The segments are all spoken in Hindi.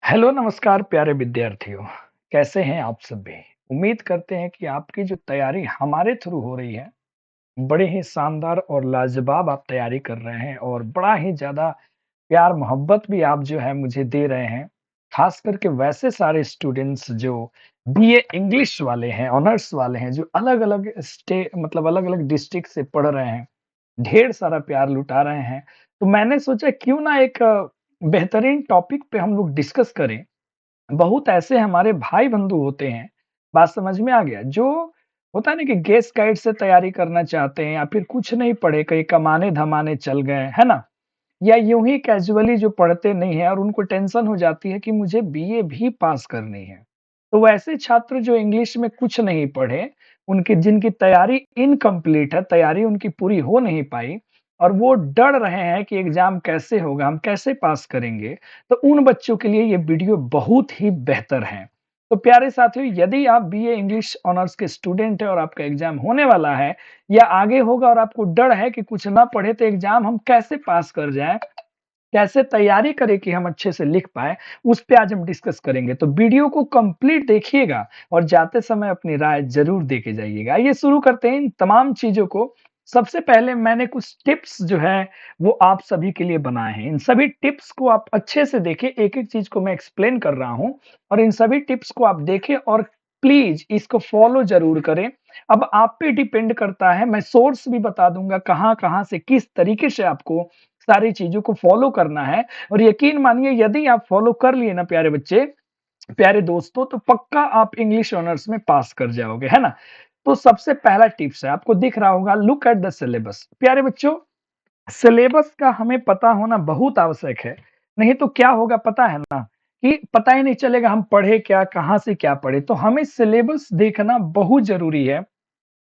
हेलो, नमस्कार प्यारे विद्यार्थियों। कैसे हैं आप सभी? उम्मीद करते हैं कि आपकी जो तैयारी हमारे थ्रू हो रही है, बड़े ही शानदार और लाजवाब आप तैयारी कर रहे हैं और बड़ा ही ज़्यादा प्यार मोहब्बत भी आप जो है मुझे दे रहे हैं। ख़ास करके वैसे सारे स्टूडेंट्स जो बीए इंग्लिश वाले हैं, ऑनर्स वाले हैं, जो अलग-अलग मतलब अलग-अलग डिस्ट्रिक्ट से पढ़ रहे हैं, ढेर सारा प्यार लुटा रहे हैं। तो मैंने सोचा क्यों ना एक बेहतरीन टॉपिक पे हम लोग डिस्कस करें। बहुत ऐसे हमारे भाई-बंधु होते हैं, बात समझ में आ गया? जो होता है ना कि गेस गाइड से तैयारी करना चाहते हैं या फिर कुछ नहीं पढ़े, कहीं कमाने-धमाने चल गए, है ना? या यूँ ही कैजुअली जो पढ़ते नहीं हैं और उनको टेंशन हो जाती है कि मुझे बीए भी पास करनी है। तो वैसे छात्र जो इंग्लिश में कुछ नहीं पढ़े, उनकी जिनकी तैयारी इनकम्प्लीट है, तैयारी उनकी पूरी हो नहीं पाई और वो डर रहे हैं कि एग्ज़ाम कैसे होगा, हम कैसे पास करेंगे? तो उन बच्चों के लिए ये वीडियो बहुत ही बेहतर है। तो प्यारे साथियों, यदि आप बीए इंग्लिश ऑनर्स के स्टूडेंट हैं और आपका एग्ज़ाम होने वाला है या आगे होगा और आपको डर है कि कुछ ना पढ़े तो एग्ज़ाम हम कैसे पास कर जाएँ, कैसे तैयारी करें कि हम अच्छे से लिख पाएँ, उस पे आज हम डिस्कस करेंगे। तो वीडियो को कंप्लीट देखिएगा और जाते समय अपनी राय ज़रूर दे के जाइएगा। आइए शुरू करते हैं इन तमाम चीज़ों को। सबसे पहले मैंने कुछ टिप्स जो है वो आप सभी के लिए बनाए हैं। इन सभी टिप्स को आप अच्छे से देखें, एक-एक चीज़ को मैं एक्सप्लेन कर रहा हूँ और इन सभी टिप्स को आप देखें और प्लीज़ इसको फ़ॉलो ज़रूर करें। अब आप पे डिपेंड करता है, मैं सोर्स भी बता दूँगा कहाँ-कहाँ से किस तरीके से आपको सारी चीज़ों को फ़ॉलो करना है और यकीन मानिए यदि आप फ़ॉलो कर लिए ना प्यारे बच्चे, प्यारे दोस्तों तो पक्का आप इंग्लिश ऑनर्स में पास कर जाओगे, है ना? तो सबसे पहला टिप्स है, आपको दिख रहा होगा लुक एट द सिलेबस। प्यारे बच्चों, सिलेबस का हमें पता होना बहुत आवश्यक है, नहीं तो क्या होगा पता है ना? कि पता ही नहीं चलेगा हम पढ़े क्या, कहाँ से क्या पढ़े? तो हमें सिलेबस देखना बहुत ज़रूरी है।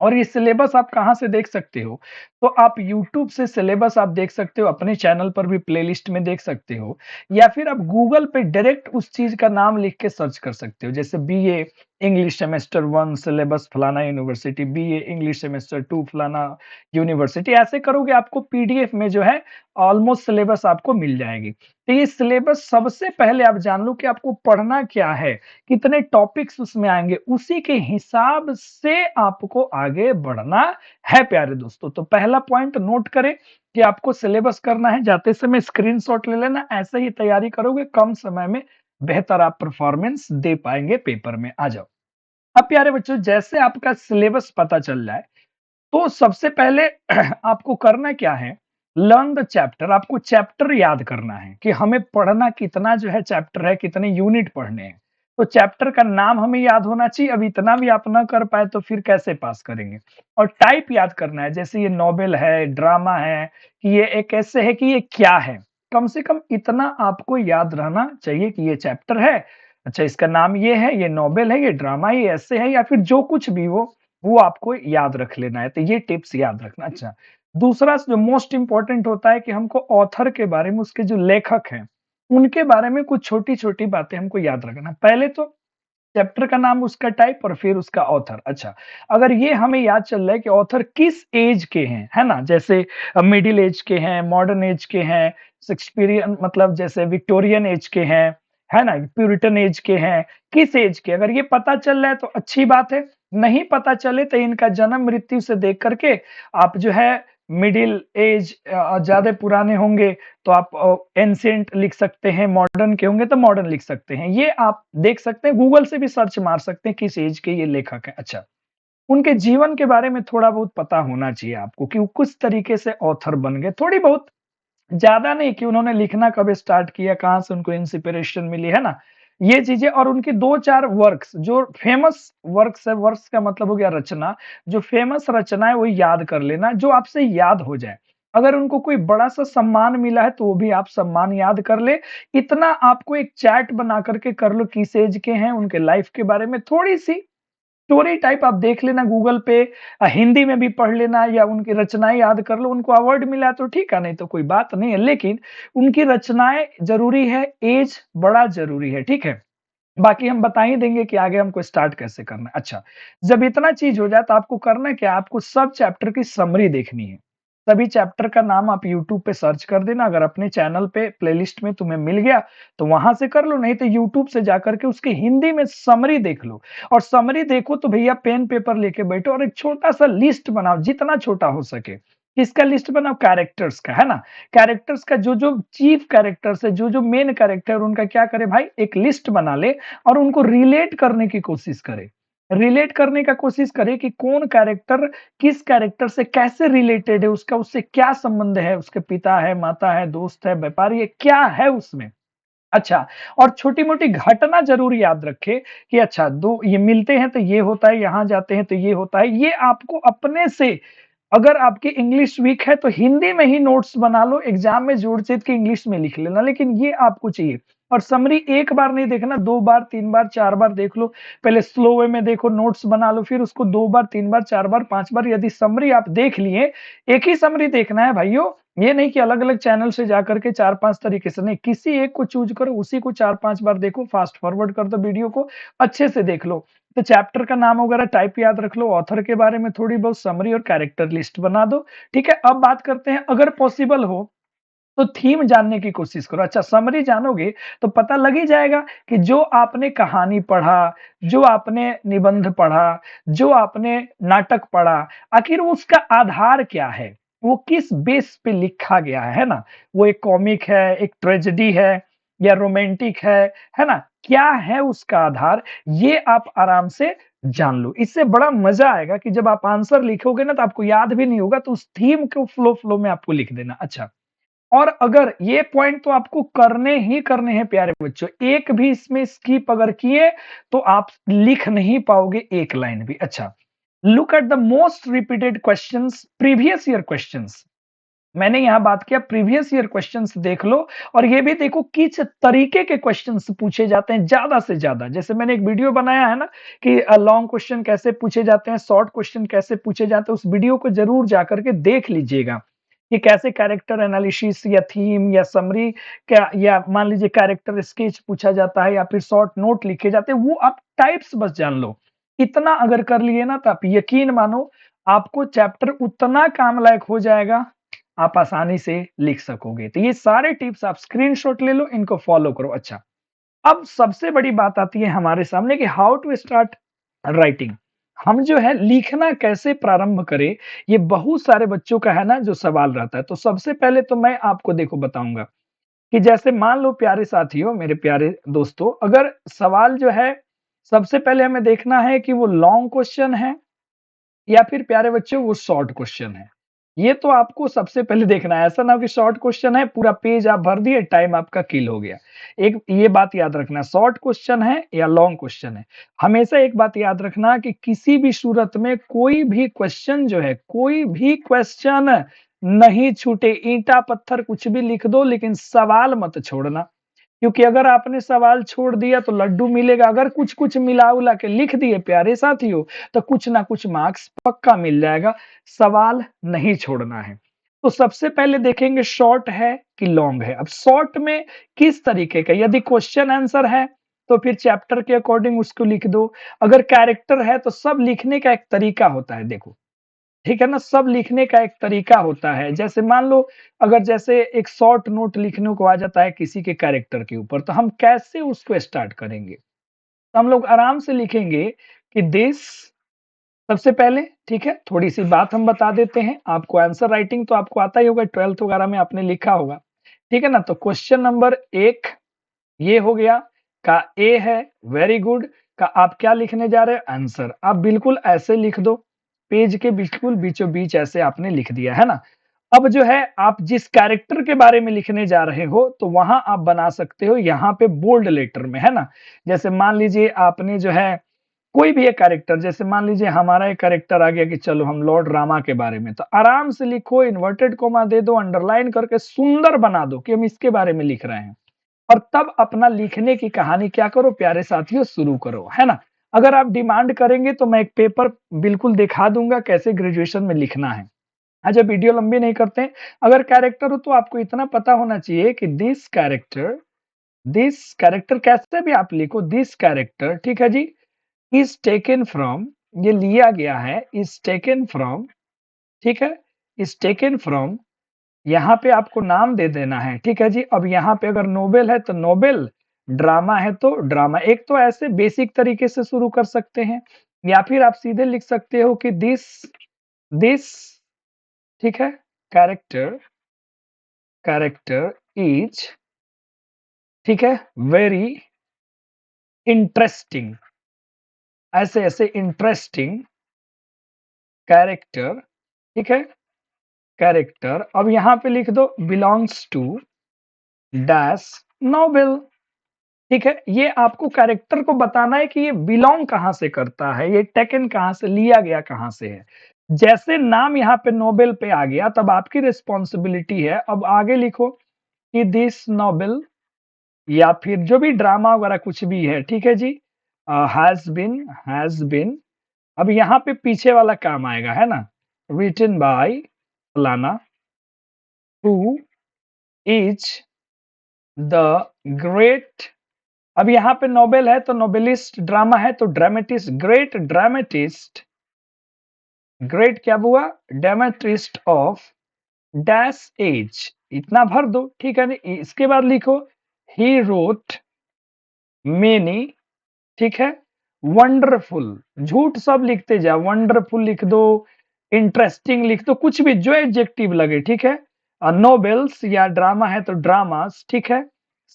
और ये सिलेबस आप कहाँ से देख सकते हो? तो आप यूट्यूब से सिलेबस आप देख सकते हो, अपने चैनल पर भी प्लेलिस्ट में देख सकते हो या फिर आप गूगल पे डायरेक्ट उस चीज़ का नाम लिख के सर्च कर सकते हो। जैसे बीए इंग्लिश सेमेस्टर 1 सिलेबस फलाना यूनिवर्सिटी, बीए इंग्लिश सेमेस्टर 2 फलाना यूनिवर्सिटी, ऐसे करोगे आपको पीडीएफ में जो है ऑलमोस्ट सिलेबस आपको मिल जाएगी। तो ये सिलेबस सबसे पहले आप जान लो कि आपको पढ़ना क्या है? कितने टॉपिक्स उसमें आएँगे, उसी के हिसाब से आपको आगे बढ़ना है प्यारे दोस्तों। तो पहला पॉइंट नोट करें कि आपको सिलेबस करना है, जाते समय स्क्रीनशॉट ले लेना, ऐसे ही तैयारी करोगे कम समय में बेहतर आप परफॉर्मेंस दे पाएँगे पेपर में। आ जाओ। अब प्यारे बच्चों जैसे आपका सिलेबस पता चल जाए, तो सबसे पहले आपको करना क्या है, लर्न द चैप्टर आपको चैप्टर याद करना है कि हमें पढ़ना कितना जो है चैप्टर है, कितने यूनिट पढ़ने हैं। तो चैप्टर का नाम हमें याद होना चाहिए, अब इतना भी आप ना कर पाए तो फिर कैसे पास करेंगे? और टाइप याद करना है, जैसे ये नॉवेल है, ड्रामा है, कि ये एक ऐसे है कि ये क्या है? कम से कम इतना आपको याद रहना चाहिए कि ये चैप्टर है, अच्छा इसका नाम ये है, ये नॉवेल है, ये ड्रामा है, ये ऐसे है या फिर जो कुछ भी हो वो आपको याद रख लेना है, तो ये टिप्स याद रखना। अच्छा, दूसरा जो मोस्ट इम्पोर्टेंट होता है कि हमको ऑथर के बारे में, उसके जो लेखक हैं, उनके बारे में कुछ छोटी-छोटी बातें हमको याद रखना है। पहले तो चैप्टर का नाम, उसका टाइप और फिर उसका ऑथर। अच्छा, अगर ये हमें याद चल रहा है कि ऑथर किस एज के हैं, है ना? जैसे मिडल एज के हैं, मॉडर्न एज के हैं, शेक्सपियरियन मतलब जैसे विक्टोरियन एज के हैं, है ना? प्यूरिटन एज के हैं, किस एज के? अगर ये पता चल रहा है तो अच्छी बात है, नहीं पता चले तो इनका जन्म मृत्यु से देख करके आप जो है मिडल एज ज़्यादा पुराने होंगे तो आप एंशिएंट लिख सकते हैं, मॉडर्न के होंगे तो मॉडर्न लिख सकते हैं। ये आप देख सकते हैं, गूगल से भी सर्च मार सकते हैं किस एज के ये लेखक हैं। अच्छा, उनके जीवन के बारे में थोड़ा बहुत पता होना चाहिए आपको कि वो किस तरीके से ऑथर बन गए। थोड़ी बहुत, ज़्यादा नहीं कि उन्होंने लिखना कब स्टार्ट किया, कहाँ से उनको इंस्पिरेशन मिली, है ना? ये चीज़ें और उनकी 2-4 वर्क्स जो फेमस वर्क्स है, वर्क्स का मतलब हो गया रचना, जो फेमस रचना है वो याद कर लेना, जो आपसे याद हो जाए। अगर उनको कोई बड़ा-सा सम्मान मिला है तो वो भी आप सम्मान याद कर लें। इतना आपको एक चार्ट बना कर के कर लो किस ऐज के हैं, उनके लाइफ के बारे में थोड़ी-सी स्टोरी टाइप आप देख लेना गूगल पे, हिंदी में भी पढ़ लेना या उनकी रचनाएँ याद कर लो, उनको अवार्ड मिला तो ठीक है, नहीं तो कोई बात नहीं है। लेकिन उनकी रचनाएँ ज़रूरी है, ऐज बड़ा ज़रूरी है, ठीक है? बाकी हम बता ही देंगे कि आगे हमको स्टार्ट कैसे करना है। अच्छा, जब इतना चीज़ हो जाए तो आपको करना क्या है, आपको सब चैप्टर की समरी देखनी है। सभी चैप्टर का नाम आप यूट्यूब पे सर्च कर देना, अगर अपने चैनल पे प्लेलिस्ट में तुम्हें मिल गया, तो वहाँ से कर लो, नहीं तो यूट्यूब से जाकर के उसकी हिंदी में समरी देख लो। और समरी देखो तो भैया पेन पेपर लेके बैठो और एक छोटा-सा लिस्ट बनाओ, जितना छोटा हो सके। किसका लिस्ट बनाओ? कैरेक्टर्स का, है ना? कैरेक्टर्स का जो-जो चीफ कैरेक्टर्स है, जो-जो मेन कैरेक्टर उनका क्या करे भाई, एक लिस्ट बना ले और उनको रिलेट करने की कोशिश करे। रिलेट करने का कोशिश करे कि कौन कैरेक्टर किस कैरेक्टर से कैसे रिलेटेड है, उसका उससे क्या संबंध है, उसके पिता है, माता है, दोस्त है, व्यापारी है, क्या है उसमें? अच्छा, और छोटी-मोटी घटना ज़रूर याद रखें कि अच्छा 2 ये मिलते हैं तो ये होता है, यहाँ जाते हैं तो ये होता है। ये आपको अपने से, अगर आपकी इंग्लिश वीक है तो हिंदी में ही नोट्स बना लो, एग्ज़ाम में जोड़-सीध के इंग्लिश में लिख लेना, लेकिन ये आपको चाहिए। और समरी एक बार नहीं देखना, 2 बार, 3 बार, 4 बार देख लो। पहले स्लो वे में देखो, नोट्स बना लो, फिर उसको 2 बार, 3 बार, 4 बार, 5 बार यदि समरी आप देख लिए, एक ही समरी देखना है भाइयों, ये नहीं कि अलग-अलग चैनल से जाकर के 4-5 तरीके से नहीं, किसी एक को चूज़ करो, उसी को 4-5 बार देखो, फास्ट फॉरवर्ड कर दो वीडियो को, अच्छे से देख लो। तो चैप्टर का नाम वगैरह टाइप याद रख लो, ऑथर के बारे में थोड़ी बहुत समरी और कैरेक्टर लिस्ट बना दो, ठीक है? अब बात करते हैं, अगर पॉसिबल हो तो थीम जानने की कोशिश करो। अच्छा, समरी जानोगे तो पता लग ही जाएगा कि जो आपने कहानी पढ़ा, जो आपने निबंध पढ़ा, जो आपने नाटक पढ़ा, आखिर उसका आधार क्या है? वो किस बेस पे लिखा गया है ना? वो एक कॉमिक है, एक ट्रेजेडी है या रोमांटिक है ना? क्या है उसका आधार? ये आप आराम से जान लो। इससे बड़ा मज़ा आएगा कि जब आप आंसर लिखोगे ना तो आपको याद भी नहीं होगा, तो उस थीम को फ्लो में आपको लिख देना। अच्छा, और अगर ये पॉइंट तो आपको करने ही करने हैं प्यारे बच्चों, एक भी इसमें स्किप अगर किए तो आप लिख नहीं पाओगे एक लाइन भी। अच्छा, look at the most repeated questions, previous year questions. मैंने यहाँ बात किया प्रीवियस ईयर क्वेश्चंस देख लो, और ये भी देखो किस तरीके के क्वेश्चंस पूछे जाते हैं ज्यादा से ज्यादा। जैसे मैंने एक वीडियो बनाया है ना कि लॉन्ग क्वेश्चन कैसे पूछे जाते हैं, शॉर्ट क्वेश्चन कैसे पूछे जाते हैं, उस वीडियो को जरूर जाकर के देख लीजिएगा कि कैसे कैरेक्टर एनालिसिस या थीम या समरी, क्या या मान लीजिए कैरेक्टर स्केच पूछा जाता है या फिर शॉर्ट नोट लिखे जाते हैं, वो आप टाइप्स बस जान लो। इतना अगर कर लिए ना तो आप यकीन मानो आपको चैप्टर उतना काम लायक हो जाएगा, आप आसानी से लिख सकोगे। तो ये सारे टिप्स आप स्क्रीनशॉट ले लो, इनको फॉलो करो। अच्छा, अब सबसे बड़ी बात आती है हमारे सामने कि हाउ टू स्टार्ट राइटिंग। हम जो है लिखना कैसे प्रारंभ करें, ये बहुत सारे बच्चों का है ना जो सवाल रहता है। तो सबसे पहले तो मैं आपको देखो बताऊंगा कि जैसे मान लो प्यारे साथियों, मेरे प्यारे दोस्तों, अगर सवाल जो है सबसे पहले हमें देखना है कि वो लॉन्ग क्वेश्चन है या फिर प्यारे बच्चों वो शॉर्ट क्वेश्चन है। ये तो आपको सबसे पहले देखना है, ऐसा ना हो कि शॉर्ट क्वेश्चन है, पूरा पेज आप भर दिए, टाइम आपका किल हो गया। एक ये बात याद रखना, शॉर्ट क्वेश्चन है या लॉन्ग क्वेश्चन है। हमेशा एक बात याद रखना कि किसी भी सूरत में कोई भी क्वेश्चन जो है, कोई भी क्वेश्चन नहीं छूटे, ईंटा पत्थर कुछ भी लिख दो लेकिन सवाल मत छोड़ना। क्योंकि अगर आपने सवाल छोड़ दिया तो लड्डू मिलेगा, अगर कुछ-कुछ मिला-उला के लिख दिए प्यारे साथियों, तो कुछ ना कुछ मार्क्स पक्का मिल जाएगा, सवाल नहीं छोड़ना है। तो सबसे पहले देखेंगे शॉर्ट है कि लॉन्ग है। अब शॉर्ट में किस तरीके का, यदि क्वेश्चन आंसर है, तो फिर चैप्टर के अकॉर्डिंग उसको लिख दो। अगर कैरेक्टर है तो सब लिखने का एक तरीका होता है देखो। ठीक है ना? सब लिखने का एक तरीका होता है। जैसे मान लो अगर जैसे एक शॉर्ट नोट लिखने को आ जाता है किसी के कैरेक्टर के ऊपर, तो हम कैसे उसको स्टार्ट करेंगे? तो हम लोग आराम से लिखेंगे कि दिस, सबसे पहले, ठीक है? थोड़ी-सी बात हम बता देते हैं। आपको आंसर राइटिंग तो आपको आता ही होगा, 12th वगैरह में आपने लिखा होगा। ठीक है ना? तो क्वेश्चन नंबर 1 ये हो गया, का ए है, वेरी गुड। का आप क्या लिखने जा रहे हैं? आंसर। आप बिल्कुल ऐसे लिख दो, पेज के बिल्कुल बीचों-बीच ऐसे आपने लिख दिया, है ना? अब जो है आप जिस कैरेक्टर के बारे में लिखने जा रहे हो, तो वहाँ आप बना सकते हो यहाँ पे बोल्ड लेटर में, है ना? जैसे मान लीजिए आपने जो है कोई भी एक कैरेक्टर, जैसे मान लीजिए हमारा एक कैरेक्टर आ गया कि चलो हम लॉर्ड रामा के बारे में, तो आराम से लिखो, इन्वर्टेड कोमा दे दो, अंडरलाइन करके सुंदर बना दो कि हम इसके बारे में लिख रहे हैं। और तब अपना लिखने की कहानी क्या करो प्यारे साथियों, शुरू करो, है ना? अगर आप डिमांड करेंगे तो मैं एक पेपर बिल्कुल दिखा दूँगा कैसे ग्रेजुएशन में लिखना है। अच्छा, वीडियो लंबी नहीं करते हैं। अगर कैरेक्टर हो तो आपको इतना पता होना चाहिए कि दिस कैरेक्टर कैसे भी आप लिखो, दिस कैरेक्टर, ठीक है जी? इज़ टेकन फ्रॉम, ये लिया गया है, इज़ टेकन फ्रॉम, ठीक है? इज टेकन फ्रॉम, यहाँ पे आपको नाम दे देना है, ठीक है जी। अब यहाँ पे अगर नोबेल है तो नोबेल, ड्रामा है तो ड्रामा। एक तो ऐसे बेसिक तरीके से शुरू कर सकते हैं, या फिर आप सीधे लिख सकते हो कि दिस, ठीक है, कैरेक्टर कैरेक्टर इज, ठीक है, वेरी इंटरेस्टिंग, ऐसे ऐसे इंटरेस्टिंग कैरेक्टर, ठीक है, कैरेक्टर। अब यहाँ पे लिख दो बिलोंग्स टू डैश नोबेल, ठीक है। ये आपको कैरेक्टर को बताना है कि ये बिलोंग कहाँ से करता है, ये टेकन कहाँ से, लिया गया कहाँ से है। जैसे नाम यहाँ पे नोबेल पे आ गया, तब आपकी रिस्पॉन्सिबिलिटी है, अब आगे लिखो कि दिस नोबेल, या फिर जो भी ड्रामा वगैरह कुछ भी है, ठीक है जी, हैज बिन। अब यहाँ पे पीछे वाला काम आएगा, है ना, रिटन बाय फलाना, हु इज द ग्रेट। अब यहाँ पे नोबेल है तो नोबेलिस्ट, ड्रामा है तो ड्रामेटिस्ट, ग्रेट ड्रामेटिस्ट, ग्रेट क्या हुआ, ड्रामेटिस्ट ऑफ डैश एज, इतना भर दो, ठीक है। इसके बाद लिखो ही रोट मेनी, ठीक है, वंडरफुल, झूठ सब लिखते जाओ, वंडरफुल लिख दो, इंटरेस्टिंग लिख दो, कुछ भी जो एडजेक्टिव लगे, ठीक है। नोवेल्स या ड्रामा है तो ड्रामास, ठीक है,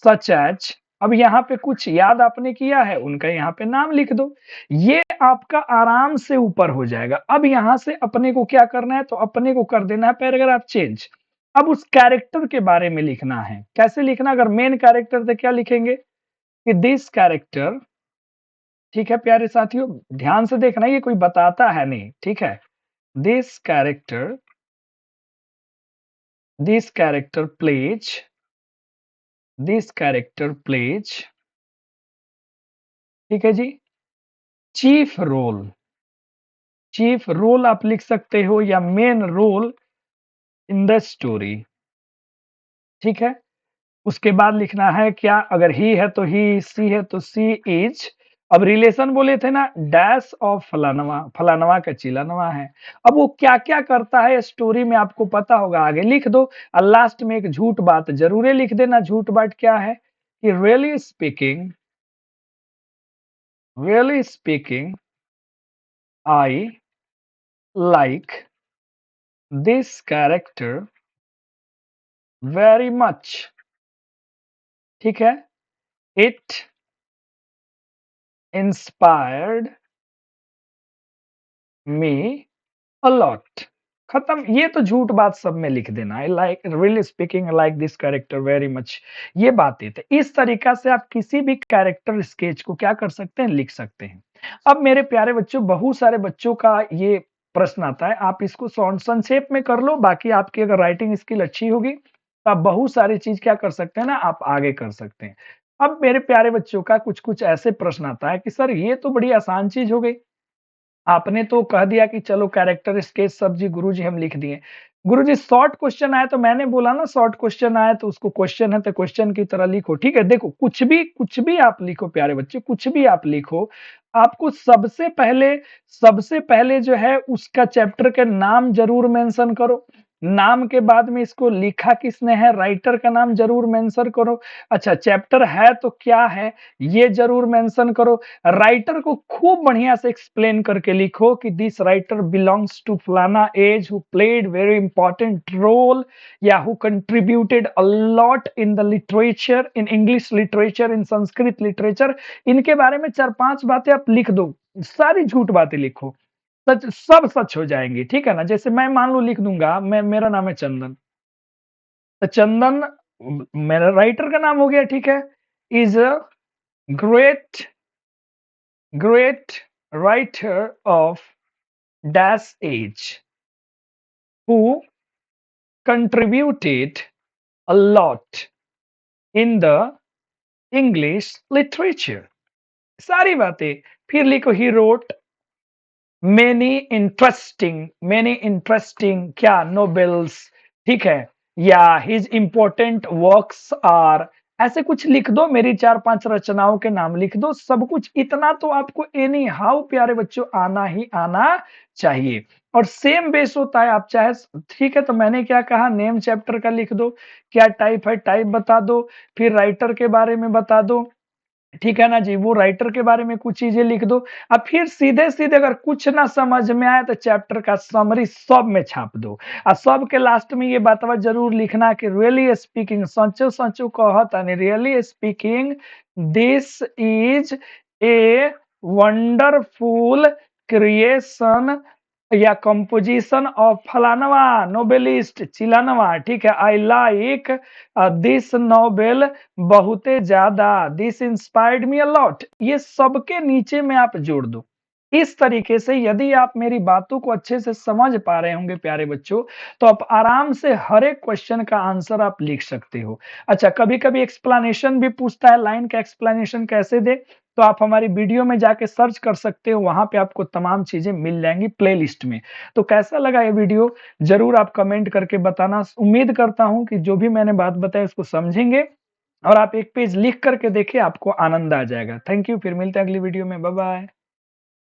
सच एज। अब यहाँ पे कुछ याद आपने किया है उनका यहाँ पे नाम लिख दो, ये आपका आराम से ऊपर हो जाएगा। अब यहाँ से अपने को क्या करना है, तो अपने को कर देना है पैराग्राफ चेंज। अब उस कैरेक्टर के बारे में लिखना है, कैसे लिखना, अगर मेन कैरेक्टर थे क्या लिखेंगे कि दिस कैरेक्टर, ठीक है प्यारे साथियों, ध्यान से देखना, ये कोई बताता है नहीं, ठीक है। This character, this character plays, this character plays, ठीक है जी, चीफ रोल, चीफ रोल आप लिख सकते हो, या main role in the story, ठीक है। उसके बाद लिखना है क्या, अगर ही है तो ही, सी है तो सी इज। अब रिलेशन बोले थे ना, डैश ऑफ फलानवा, फलानवा का चिलानवा है। अब वो क्या क्या करता है स्टोरी में आपको पता होगा, आगे लिख दो। और लास्ट में एक झूठ बात जरूर लिख देना, झूठ बात क्या है कि really speaking I like this character very much, ठीक है, इट इंस्पायर्ड मी अलॉट। खत्म, ये तो झूठ बात सब में लिख देना, I like really speaking I like this character very much, ये बातें थे। इस तरीका से आप किसी भी कैरेक्टर स्केच को क्या कर सकते हैं, लिख सकते हैं। अब मेरे प्यारे बच्चों, बहुत सारे बच्चों का ये प्रश्न आता है, आप इसको संक्षेप में कर लो, बाकी आपकी अगर राइटिंग स्किल अच्छी होगी तो आप बहुत सारी चीज क्या कर सकते हैं ना, आप आगे कर सकते हैं। अब मेरे प्यारे बच्चों का कुछ कुछ ऐसे प्रश्न आता है कि सर ये तो बड़ी आसान चीज हो गई, आपने तो कह दिया कि चलो कैरेक्टर स्केच सब जी गुरुजी हम लिख दिए। गुरुजी शॉर्ट क्वेश्चन आए तो मैंने बोला ना, शॉर्ट क्वेश्चन आए तो उसको क्वेश्चन है तो क्वेश्चन की तरह लिखो, ठीक है। देखो कुछ भी आप लिखो प्यारे बच्चे, कुछ भी आप लिखो, आपको सबसे पहले जो है उसका चैप्टर के नाम जरूर मेंशन करो। नाम के बाद में इसको लिखा किसने है, राइटर का नाम जरूर मेंशन करो। अच्छा चैप्टर है तो क्या है ये जरूर मेंशन करो। राइटर को खूब बढ़िया से एक्सप्लेन करके लिखो कि दिस राइटर बिलोंग्स टू फलाना as who played very important role, या who contributed a lot in the literature, in English literature, in Sanskrit literature. इनके बारे में 4-5 बातें आप लिख दो, सारी झूठ बातें लिखो, सच सब सच हो जाएंगी, ठीक है ना। जैसे मैं मान लो लिख दूंगा, मेरा नाम है चंदन, तो चंदन मेरा राइटर का नाम हो गया, ठीक है, is a great great writer of dash age who contributed a lot in the English literature. सारी बातें फिर लिखो, he wrote many interesting क्या novels, ठीक है, या his important works are, ऐसे कुछ लिख दो, मेरी 4-5 रचनाओं के नाम लिख दो, सब कुछ इतना तो आपको एनी हाउ प्यारे बच्चों आना ही आना चाहिए। और सेम बेस होता है। आप चाहे ठीक है, तो मैंने क्या कहा, नेम चैप्टर का लिख दो, क्या टाइप है टाइप बता दो, फिर राइटर के बारे में बता दो, ठीक है ना जी, वो राइटर के बारे में कुछ चीजें लिख दो। अब फिर सीधे सीधे अगर कुछ ना समझ में आए तो चैप्टर का समरी सब में छाप दो। और सब के लास्ट में ये बातवा जरूर लिखना कि रियली स्पीकिंग, सचो सचो कहता नहीं, really speaking this is a wonderful creation या कंपोजिशन ऑफ फलानवा नोबेलिस्ट चिलानवा, ठीक है। आई लाइक दिस नोबेल बहुते ज्यादा, this inspired me a lot, ये सबके नीचे में आप जोड़ दो। इस तरीके से यदि आप मेरी बातों को अच्छे से समझ पा रहे होंगे प्यारे बच्चों, तो आप आराम से हर एक क्वेश्चन का आंसर आप लिख सकते हो। अच्छा, कभी कभी एक्सप्लेनेशन भी पूछता है, लाइन का एक्सप्लेनेशन कैसे दे, तो आप हमारी वीडियो में जाके सर्च कर सकते हो, वहां पे आपको तमाम चीजें मिल जाएंगी प्लेलिस्ट में। तो कैसा लगा ये वीडियो, जरूर आप कमेंट करके बताना। उम्मीद करता हूं कि जो भी मैंने बात बताई उसको समझेंगे, और आप एक पेज लिख करके देखिए, आपको आनंद आ जाएगा। थैंक यू, फिर मिलते हैं अगली वीडियो में, बाय बाय।